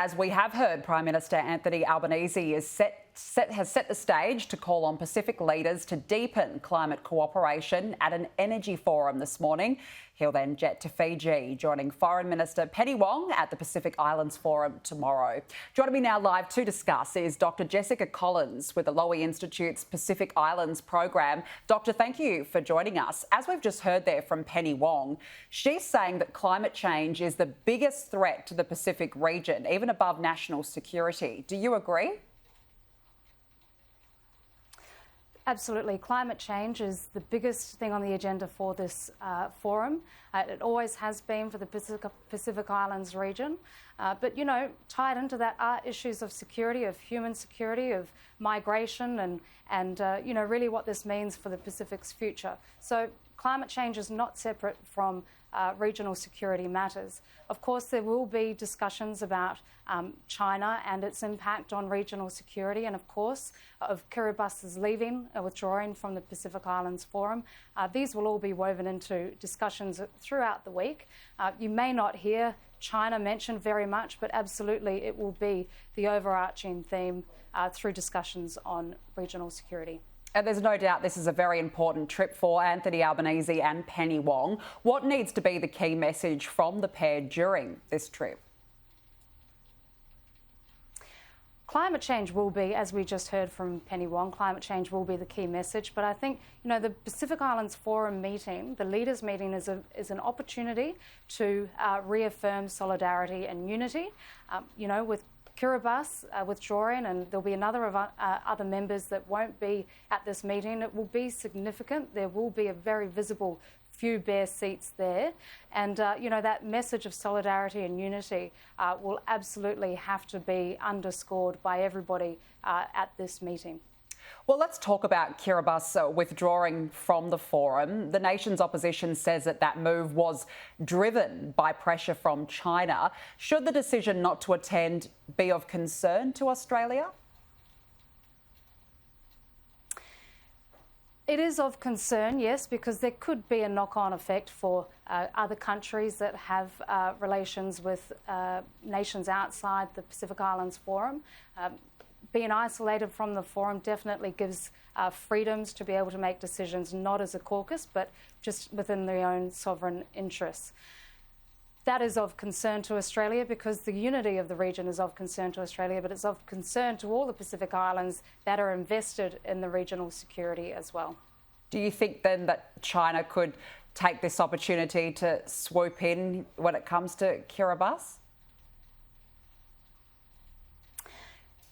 As we have heard, Prime Minister Anthony Albanese has set the stage to call on Pacific leaders to deepen climate cooperation at an energy forum this morning. He'll then jet to Fiji, joining Foreign Minister Penny Wong at the Pacific Islands Forum tomorrow. Joining me now live to discuss is Dr. Jessica Collins with the Lowy Institute's Pacific Islands program. Doctor, thank you for joining us. As we've just heard there from Penny Wong, she's saying that climate change is the biggest threat to the Pacific region, even above national security. Do you agree? Absolutely. Climate change is the biggest thing on the agenda for this forum. It always has been for the Pacific Islands region. But, you know, tied into that are issues of security, of human security, of migration and you know, really what this means for the Pacific's future. So climate change is not separate from regional security matters. Of course, there will be discussions about China and its impact on regional security, and of course, of Kiribati's leaving, withdrawing from the Pacific Islands Forum. These will all be woven into discussions throughout the week. You may not hear China mentioned very much, but absolutely it will be the overarching theme through discussions on regional security. And there's no doubt this is a very important trip for Anthony Albanese and Penny Wong. What needs to be the key message from the pair during this trip? Climate change will be, as we just heard from Penny Wong, climate change will be the key message. But I think, you know, the Pacific Islands Forum meeting, the leaders' meeting, is an opportunity to reaffirm solidarity and unity. You know, with Kiribati withdrawing, and there'll be another of other members that won't be at this meeting. It will be significant. There will be a very visible few bare seats there. And, you know, that message of solidarity and unity will absolutely have to be underscored by everybody at this meeting. Well, let's talk about Kiribati withdrawing from the forum. The nation's opposition says that move was driven by pressure from China. Should the decision not to attend be of concern to Australia? It is of concern, yes, because there could be a knock-on effect for other countries that have relations with nations outside the Pacific Islands Forum. Being isolated from the forum definitely gives freedoms to be able to make decisions, not as a caucus, but just within their own sovereign interests. That is of concern to Australia because the unity of the region is of concern to Australia, but it's of concern to all the Pacific Islands that are invested in the regional security as well. Do you think then that China could take this opportunity to swoop in when it comes to Kiribati?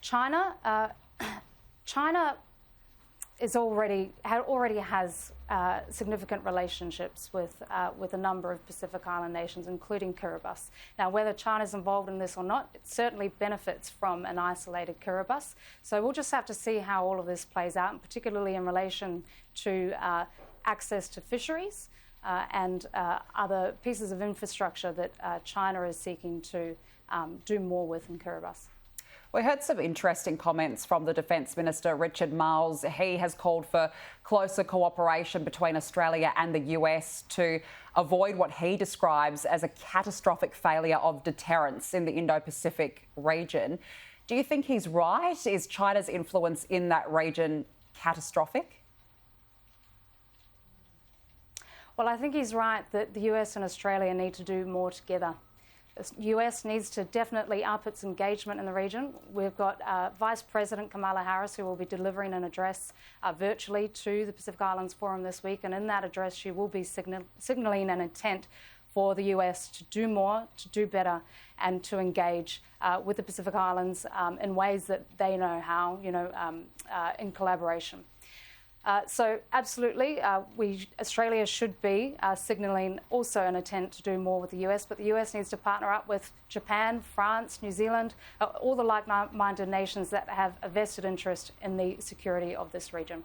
China already has significant relationships with a number of Pacific Island nations, including Kiribati. Now, whether China's involved in this or not, it certainly benefits from an isolated Kiribati. So we'll just have to see how all of this plays out, and particularly in relation to access to fisheries and other pieces of infrastructure that China is seeking to do more with in Kiribati. We heard some interesting comments from the Defence Minister, Richard Marles. He has called for closer cooperation between Australia and the US to avoid what he describes as a catastrophic failure of deterrence in the Indo-Pacific region. Do you think he's right? Is China's influence in that region catastrophic? Well, I think he's right that the US and Australia need to do more together. The US needs to definitely up its engagement in the region. We've got Vice President Kamala Harris, who will be delivering an address virtually to the Pacific Islands Forum this week. And in that address, she will be signalling an intent for the US to do more, to do better, and to engage with the Pacific Islands in ways that they know how, you know, in collaboration. So absolutely, Australia should be signalling also an intent to do more with the US, but the US needs to partner up with Japan, France, New Zealand, all the like-minded nations that have a vested interest in the security of this region.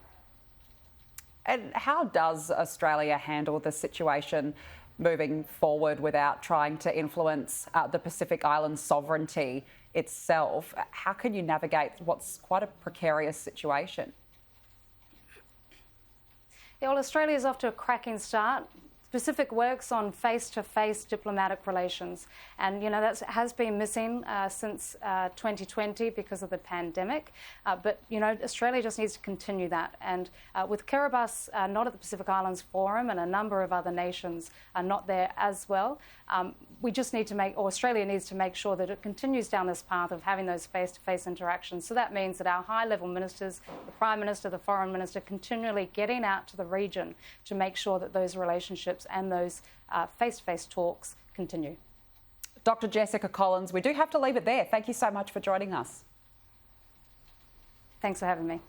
And how does Australia handle the situation moving forward without trying to influence the Pacific Islands sovereignty itself? How can you navigate what's quite a precarious situation? Yeah, well, Australia is off to a cracking start. Pacific works on face-to-face diplomatic relations, and that has been missing since 2020 because of the pandemic. But Australia just needs to continue that, and with Kiribati not at the Pacific Islands Forum, and a number of other nations are not there as well, we just need to Australia needs to make sure that it continues down this path of having those face-to-face interactions. So that means that our high-level ministers, the Prime Minister, the Foreign Minister, continually getting out to the region to make sure that those relationships and those face-to-face talks continue. Dr. Jessica Collins, we do have to leave it there. Thank you so much for joining us. Thanks for having me.